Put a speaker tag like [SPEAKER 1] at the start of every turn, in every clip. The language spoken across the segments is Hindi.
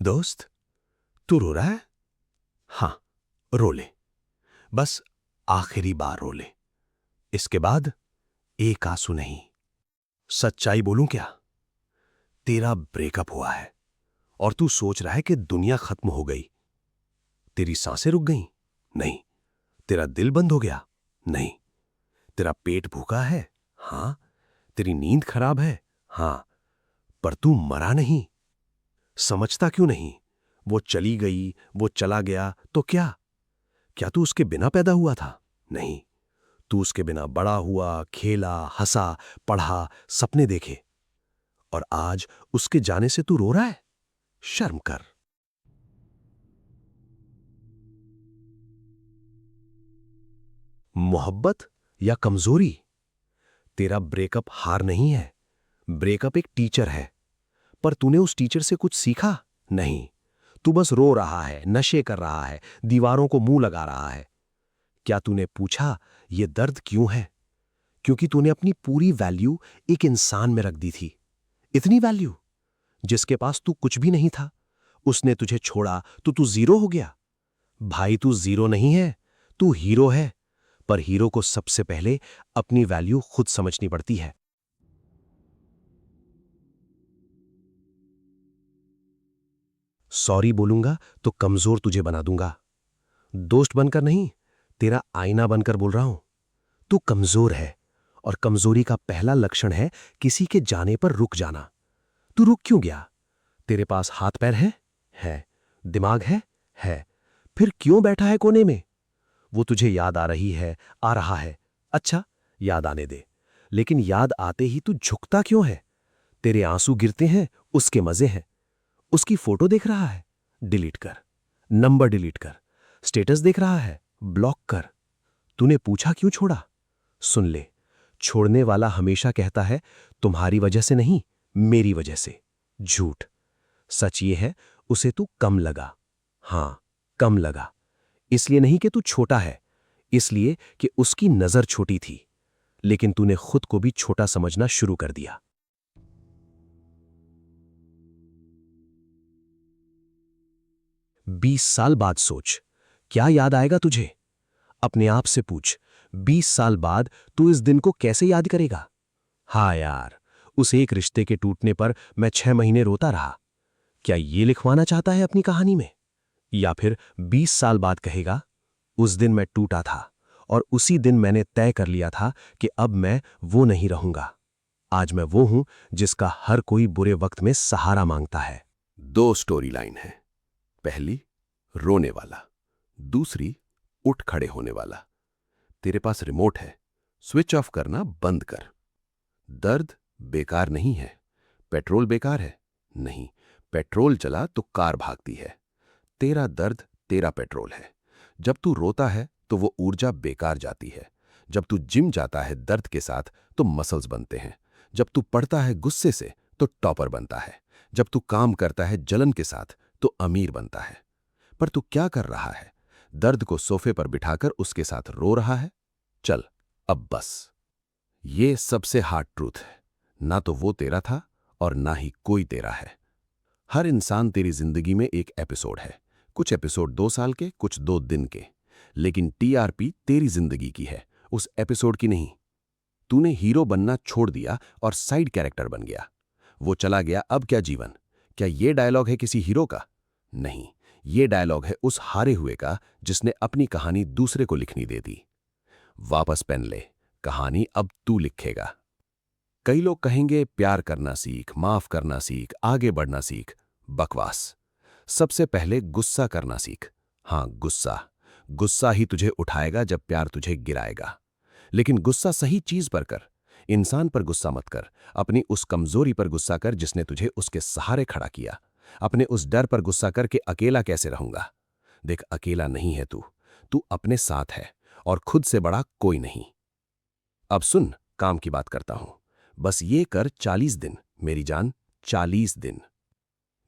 [SPEAKER 1] दोस्त, तू रो रहा है? हाँ, रो ले। बस आखिरी बार रो ले। इसके बाद एक आंसू नहीं। सच्चाई बोलूं क्या? तेरा ब्रेकअप हुआ है और तू सोच रहा है कि दुनिया खत्म हो गई। तेरी सांसें रुक गईं? नहीं। तेरा दिल बंद हो गया? नहीं। तेरा पेट भूखा है? हाँ। तेरी नींद खराब है? हाँ। पर तू मरा नहीं। समझता क्यों नहीं? वो चली गई, वो चला गया तो क्या? क्या तू उसके बिना पैदा हुआ था? नहीं। तू उसके बिना बड़ा हुआ, खेला, हंसा, पढ़ा, सपने देखे। और आज उसके जाने से तू रो रहा है? शर्म कर। मोहब्बत या कमजोरी? तेरा ब्रेकअप हार नहीं है। ब्रेकअप एक टीचर है। पर तूने उस टीचर से कुछ सीखा? नहीं। तू बस रो रहा है, नशे कर रहा है, दीवारों को मुंह लगा रहा है। क्या तूने पूछा ये दर्द क्यों है? क्योंकि तूने अपनी पूरी वैल्यू एक इंसान में रख दी थी। इतनी वैल्यू जिसके पास तू कुछ भी नहीं था। उसने तुझे छोड़ा तो तू जीरो हो गया। भाई, तू जीरो नहीं है, तू हीरो है। पर हीरो को सबसे पहले अपनी वैल्यू खुद समझनी पड़ती है। सॉरी बोलूंगा तो कमजोर तुझे बना दूंगा। दोस्त बनकर नहीं, तेरा आईना बनकर बोल रहा हूं। तू कमजोर है और कमजोरी का पहला लक्षण है किसी के जाने पर रुक जाना। तू रुक क्यों गया? तेरे पास हाथ पैर है? है। दिमाग है? है। फिर क्यों बैठा है कोने में? वो तुझे याद आ रही है, आ रहा है। अच्छा, याद आने दे। लेकिन याद आते ही तू झुकता क्यों है? तेरे आंसू गिरते हैं, उसके मजे हैं। उसकी फोटो देख रहा है? डिलीट कर। नंबर डिलीट कर। स्टेटस देख रहा है? ब्लॉक कर। तूने पूछा क्यों छोड़ा? सुन ले, छोड़ने वाला हमेशा कहता है तुम्हारी वजह से नहीं, मेरी वजह से। झूठ। सच ये है, उसे तू कम लगा। हां, कम लगा। इसलिए नहीं कि तू छोटा है, इसलिए कि उसकी नजर छोटी थी। लेकिन तूने खुद को भी छोटा समझना शुरू कर दिया। 20 साल बाद सोच, क्या याद आएगा तुझे? अपने आप से पूछ, 20 साल बाद तू इस दिन को कैसे याद करेगा? हाँ यार, उस एक रिश्ते के टूटने पर मैं 6 महीने रोता रहा। क्या ये लिखवाना चाहता है अपनी कहानी में? या फिर 20 साल बाद कहेगा, उस दिन मैं टूटा था और उसी दिन मैंने तय कर लिया था कि अब मैं वो नहीं रहूंगा। आज मैं वो हूं जिसका हर कोई बुरे वक्त में सहारा मांगता है। दो स्टोरी लाइन है। पहली, रोने वाला। दूसरी, उठ खड़े होने वाला। तेरे पास रिमोट है, स्विच ऑफ करना बंद कर। दर्द बेकार नहीं है। पेट्रोल बेकार है? नहीं। पेट्रोल चला तो कार भागती है। तेरा दर्द तेरा पेट्रोल है। जब तू रोता है तो वो ऊर्जा बेकार जाती है। जब तू जिम जाता है दर्द के साथ तो मसल्स बनते हैं। जब तू पढ़ता है गुस्से से तो टॉपर बनता है। जब तू काम करता है जलन के साथ तो अमीर बनता है। पर तू क्या कर रहा है? दर्द को सोफे पर बिठाकर उसके साथ रो रहा है। चल, अब बस। ये सबसे हार्ड ट्रूथ है। ना तो वो तेरा था और ना ही कोई तेरा है। हर इंसान तेरी जिंदगी में एक एपिसोड है। कुछ एपिसोड 2 साल के, कुछ 2 दिन के। लेकिन टीआरपी तेरी जिंदगी की है, उस एपिसोड की नहीं। तूने हीरो बनना छोड़ दिया और साइड कैरेक्टर बन गया। वो चला गया, अब क्या जीवन? क्या ये डायलॉग है किसी हीरो का? नहीं, ये डायलॉग है उस हारे हुए का जिसने अपनी कहानी दूसरे को लिखनी दे दी। वापस पेन ले, कहानी अब तू लिखेगा। कई लोग कहेंगे प्यार करना सीख, माफ करना सीख, आगे बढ़ना सीख। बकवास। सबसे पहले गुस्सा करना सीख। हाँ, गुस्सा। गुस्सा ही तुझे उठाएगा जब प्यार तुझे गिराएगा। लेकिन गुस्सा सही चीज पर कर। इंसान पर गुस्सा मत कर। अपनी उस कमजोरी पर गुस्सा कर जिसने तुझे उसके सहारे खड़ा किया। अपने उस डर पर गुस्सा कर कि अकेला कैसे रहूंगा। देख, अकेला नहीं है तू। तू अपने साथ है और खुद से बड़ा कोई नहीं। अब सुन, काम की बात करता हूं। बस ये कर 40 दिन, मेरी जान, 40 दिन।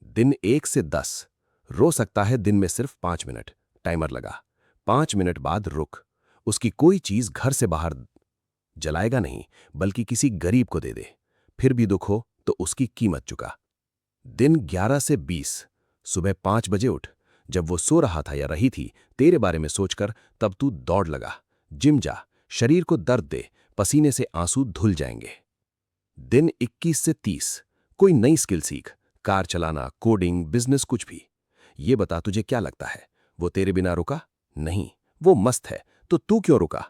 [SPEAKER 1] दिन 1 से 10। रो सकता है दिन में सिर्फ 5 मिनट। टाइमर लगा। 5 मिनट बाद रुक। उसकी कोई चीज घर से बाहर जलाएगा नहीं, बल्कि किसी गरीब को दे दे। फिर भी दुख हो तो उसकी कीमत चुका। दिन 11 से 20। सुबह 5 बजे उठ। जब वो सो रहा था या रही थी, तेरे बारे में सोचकर, तब तू दौड़ लगा। जिम जा, शरीर को दर्द दे, पसीने से आंसू धुल जाएंगे। दिन 21 से 30, कोई नई स्किल सीख, कार चलाना, कोडिंग, बिजनेस, कुछ भी। ये बता तुझे क्या लगता है, वो तेरे बिना रुका? नहीं, वो मस्त है, तो तू क्यों रुका?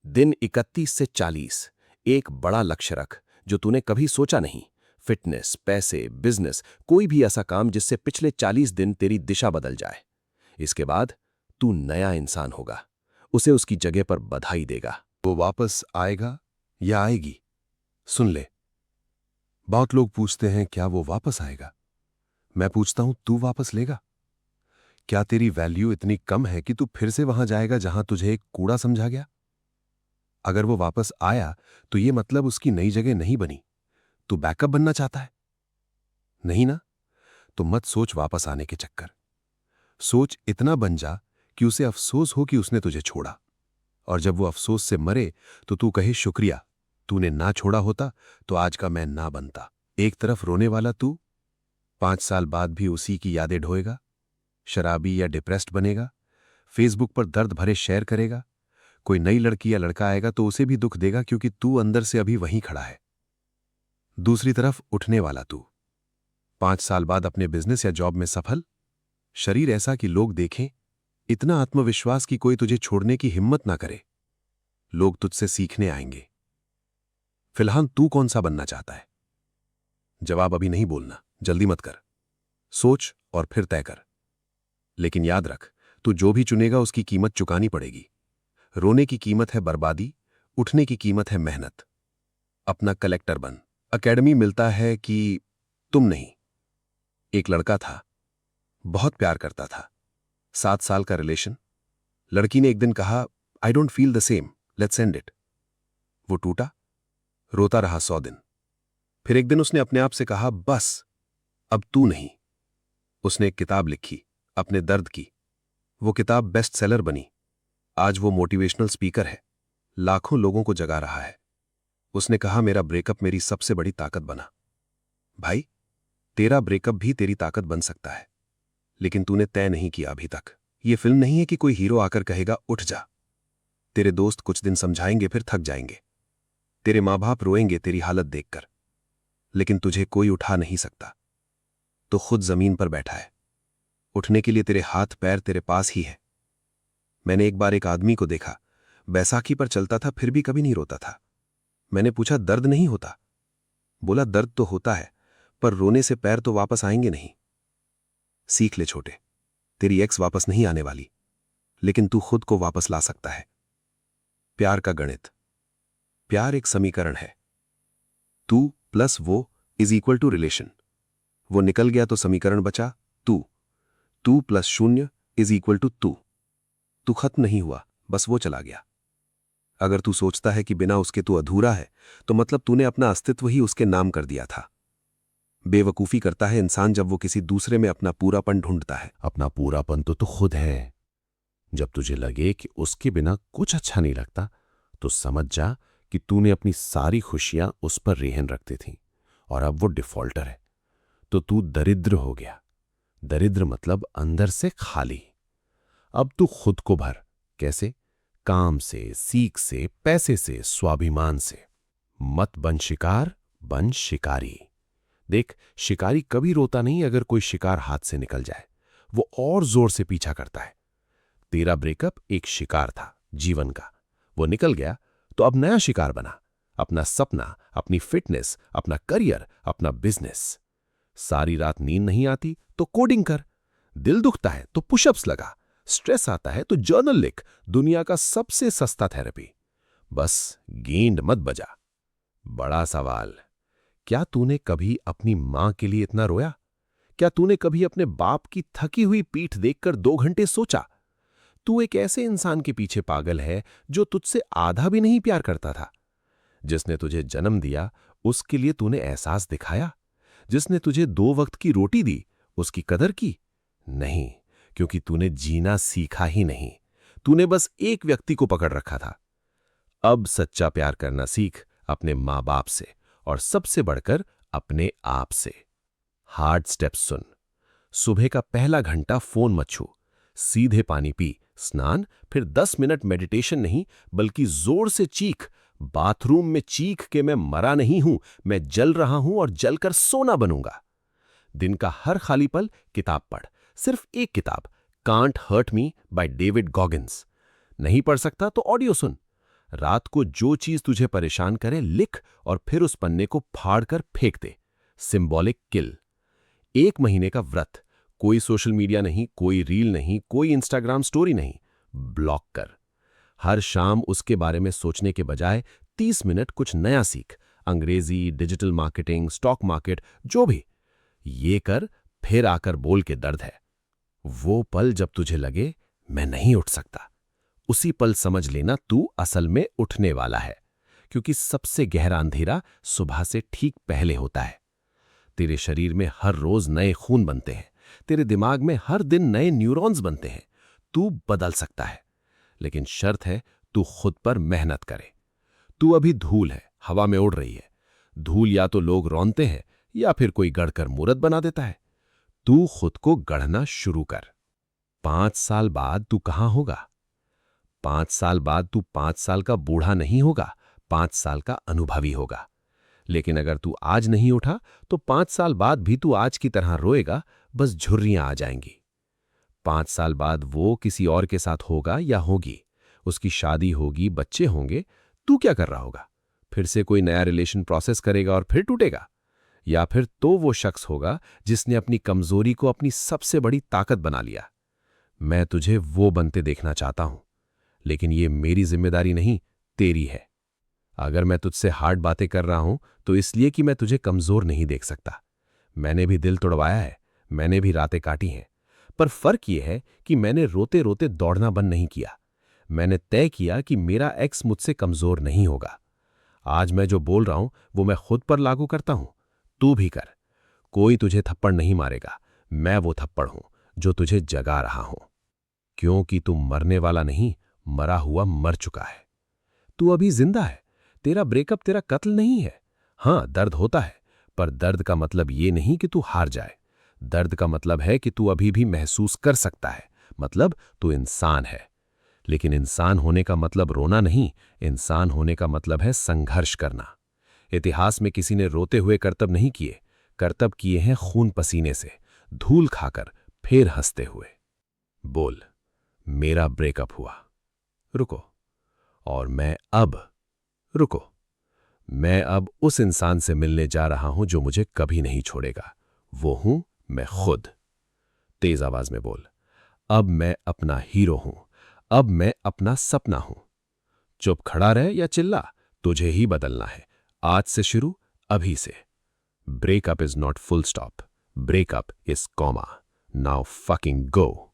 [SPEAKER 1] दिन 31 से 40, एक बड़ा लक्ष्य रख जो तूने कभी सोचा नहीं। फिटनेस, पैसे, बिजनेस, कोई भी ऐसा काम जिससे पिछले 40 दिन तेरी दिशा बदल जाए। इसके बाद तू नया इंसान होगा, उसे उसकी जगह पर बधाई देगा।
[SPEAKER 2] वो वापस आएगा या आएगी? सुन ले, बहुत लोग पूछते हैं क्या वो वापस आएगा। मैं पूछता हूं, तू वापस लेगा? क्या तेरी वैल्यू इतनी कम है कि तू फिर से वहां जाएगा जहां तुझे एक कूड़ा समझा गया? अगर वो वापस आया तो ये मतलब उसकी नई जगह नहीं बनी। तू बैकअप बनना चाहता है? नहीं ना? तो मत सोच वापस आने के चक्कर। सोच इतना बन जा कि उसे अफसोस हो कि उसने तुझे छोड़ा। और जब वो अफसोस से मरे तो तू कहे, शुक्रिया, तूने ना छोड़ा होता तो आज का मैं ना बनता। एक तरफ रोने वाला तू 5 साल बाद भी उसी की यादें ढोएगा, शराबी या डिप्रेस्ड बनेगा, फेसबुक पर दर्द भरे शेयर करेगा। कोई नई लड़की या लड़का आएगा तो उसे भी दुख देगा क्योंकि तू अंदर से अभी वहीं खड़ा है। दूसरी तरफ उठने वाला तू 5 साल बाद अपने बिजनेस या जॉब में सफल, शरीर ऐसा कि लोग देखें, इतना आत्मविश्वास कि कोई तुझे छोड़ने की हिम्मत ना करे। लोग तुझसे सीखने आएंगे। फिलहाल तू कौन सा बनना चाहता है? जवाब अभी नहीं बोलना, जल्दी मत कर। सोच और फिर तय कर। लेकिन याद रख, तू जो भी चुनेगा उसकी कीमत चुकानी पड़ेगी। रोने की कीमत है बर्बादी, उठने की कीमत है मेहनत। अपना कलेक्टर बन। एकेडमी मिलता है कि तुम नहीं। एक लड़का था, बहुत प्यार करता था, 7 साल का रिलेशन। लड़की ने एक दिन कहा, I don't feel the same, let's end it. वो टूटा, रोता रहा 100 दिन। फिर एक दिन उसने अपने आप से कहा, बस अब तू नहीं। उसने एक किताब लिखी, अपने दर्द की। वो किताब बेस्ट सेलर बनी। आज वो मोटिवेशनल स्पीकर है, लाखों लोगों को जगा रहा है। उसने कहा, मेरा ब्रेकअप मेरी सबसे बड़ी ताकत बना। भाई, तेरा ब्रेकअप भी तेरी ताकत बन सकता है, लेकिन तूने तय नहीं किया अभी तक। ये फिल्म नहीं है कि कोई हीरो आकर कहेगा उठ जा। तेरे दोस्त कुछ दिन समझाएंगे, फिर थक जाएंगे। तेरे माँ बाप रोएंगे तेरी हालत देखकर, लेकिन तुझे कोई उठा नहीं सकता। तो खुद जमीन पर बैठा है। उठने के लिए तेरे हाथ पैर तेरे पास ही है। मैंने एक बार एक आदमी को देखा, बैसाखी पर चलता था फिर भी कभी नहीं रोता था। मैंने पूछा, दर्द नहीं होता? बोला, दर्द तो होता है, पर रोने से पैर तो वापस आएंगे नहीं। सीख ले छोटे, तेरी एक्स वापस नहीं आने वाली, लेकिन तू खुद को वापस ला सकता है। प्यार का गणित। प्यार एक समीकरण है, तू प्लस वो इज इक्वल टू रिलेशन। वो निकल गया तो समीकरण बचा तू। तू प्लस शून्य इज इक्वल टू तू। तू खत्म नहीं हुआ, बस वो चला गया। अगर तू सोचता है कि बिना उसके तू अधूरा है, तो मतलब तूने अपना अस्तित्व ही उसके नाम कर दिया था। बेवकूफी करता है इंसान जब वो किसी दूसरे में अपना पूरापन ढूंढता है।
[SPEAKER 3] अपना पूरापन तो तू खुद है। जब तुझे लगे कि उसके बिना कुछ अच्छा नहीं लगता, तो समझ जा कि तूने अपनी सारी खुशियां उस पर रेहन रखती थी और अब वो डिफॉल्टर है। तो तू दरिद्र हो गया। दरिद्र मतलब अंदर से खाली। अब तू खुद को भर। कैसे? काम से, सीख से, पैसे से, स्वाभिमान से। मत बन शिकार, बन शिकारी। देख, शिकारी कभी रोता नहीं अगर कोई शिकार हाथ से निकल जाए, वो और जोर से पीछा करता है। तेरा ब्रेकअप एक शिकार था जीवन का, वो निकल गया तो अब नया शिकार बना। अपना सपना, अपनी फिटनेस, अपना करियर, अपना बिजनेस। सारी रात नींद नहीं आती तो कोडिंग कर। दिल दुखता है तो पुशअप्स लगा। स्ट्रेस आता है तो जर्नल लिख। दुनिया का सबसे सस्ता थेरेपी। बस गेंद मत बजा। बड़ा सवाल, क्या तूने कभी अपनी मां के लिए इतना रोया? क्या तूने कभी अपने बाप की थकी हुई पीठ देखकर 2 घंटे सोचा? तू एक ऐसे इंसान के पीछे पागल है जो तुझसे आधा भी नहीं प्यार करता था। जिसने तुझे जन्म दिया उसके लिए तूने एहसास दिखाया? जिसने तुझे 2 वक्त की रोटी दी उसकी कदर की? नहीं, क्योंकि तूने जीना सीखा ही नहीं। तूने बस एक व्यक्ति को पकड़ रखा था। अब सच्चा प्यार करना सीख, अपने मां बाप से, और सबसे बढ़कर अपने आप से। हार्ड स्टेप्स सुन। सुबह का पहला घंटा फोन मत छू, सीधे पानी पी, स्नान, फिर 10 मिनट मेडिटेशन नहीं बल्कि जोर से चीख, बाथरूम में चीख के मैं मरा नहीं हूं, मैं जल रहा हूं और जलकर सोना बनूंगा। दिन का हर खाली पल किताब पढ़, सिर्फ एक किताब, can't hurt me by David Goggins. नहीं पढ़ सकता तो ऑडियो सुन। रात को जो चीज तुझे परेशान करे लिख और फिर उस पन्ने को फाड़ कर फेंक दे। सिंबॉलिक किल। 1 महीने का व्रत, कोई सोशल मीडिया नहीं, कोई रील नहीं, कोई इंस्टाग्राम स्टोरी नहीं, ब्लॉक कर। हर शाम उसके बारे में सोचने के बजाय 30 मिनट कुछ नया सीख, अंग्रेजी, डिजिटल मार्केटिंग, स्टॉक मार्केट, जो भी। ये कर, फिर आकर बोल के दर्द है। वो पल जब तुझे लगे मैं नहीं उठ सकता, उसी पल समझ लेना तू असल में उठने वाला है, क्योंकि सबसे गहरा अंधेरा सुबह से ठीक पहले होता है। तेरे शरीर में हर रोज नए खून बनते हैं, तेरे दिमाग में हर दिन नए न्यूरॉन्स बनते हैं। तू बदल सकता है, लेकिन शर्त है तू खुद पर मेहनत करे। तू अभी धूल है, हवा में उड़ रही है। धूल या तो लोग रौंदते हैं या फिर कोई गढ़कर मूरत बना देता है। तू खुद को गढ़ना शुरू कर। 5 साल बाद तू कहां होगा? 5 साल बाद तू 5 साल का बूढ़ा नहीं होगा, 5 साल का अनुभवी होगा। लेकिन अगर तू आज नहीं उठा तो 5 साल बाद भी तू आज की तरह रोएगा, बस झुर्रियां आ जाएंगी। 5 साल बाद वो किसी और के साथ होगा या होगी, उसकी शादी होगी, बच्चे होंगे। तू क्या कर रहा होगा? फिर से कोई नया रिलेशन प्रोसेस करेगा और फिर टूटेगा? या फिर तो वो शख्स होगा जिसने अपनी कमजोरी को अपनी सबसे बड़ी ताकत बना लिया। मैं तुझे वो बनते देखना चाहता हूं, लेकिन ये मेरी जिम्मेदारी नहीं, तेरी है। अगर मैं तुझसे हार्ड बातें कर रहा हूं तो इसलिए कि मैं तुझे कमजोर नहीं देख सकता। मैंने भी दिल तोड़वाया है, मैंने भी रातें काटी हैं, पर फर्क यह है कि मैंने रोते रोते दौड़ना बंद नहीं किया। मैंने तय किया कि मेरा एक्स मुझसे कमजोर नहीं होगा। आज मैं जो बोल रहा हूं वो मैं खुद पर लागू करता हूं, तू भी कर। कोई तुझे थप्पड़ नहीं मारेगा, मैं वो थप्पड़ हूं जो तुझे जगा रहा हूं। क्योंकि तू मरने वाला नहीं, मरा हुआ मर चुका है। तू अभी जिंदा है, तेरा ब्रेकअप तेरा कत्ल नहीं है। हां, दर्द होता है, पर दर्द का मतलब ये नहीं कि तू हार जाए। दर्द का मतलब है कि तू अभी भी महसूस कर सकता है, मतलब तू इंसान है। लेकिन इंसान होने का मतलब रोना नहीं, इंसान होने का मतलब है संघर्ष करना। इतिहास में किसी ने रोते हुए करतब नहीं किए, करतब किए हैं खून पसीने से, धूल खाकर, फिर हंसते हुए। बोल, मेरा ब्रेकअप हुआ, रुको। और मैं अब उस इंसान से मिलने जा रहा हूं जो मुझे कभी नहीं छोड़ेगा। वो हूं मैं खुद। तेज आवाज में बोल, अब मैं अपना हीरो हूं, अब मैं अपना सपना हूं। चुप खड़ा रह या चिल्ला, तुझे ही बदलना है। आज से शुरू, अभी से। Breakup is not full stop, breakup is comma. Now fucking go.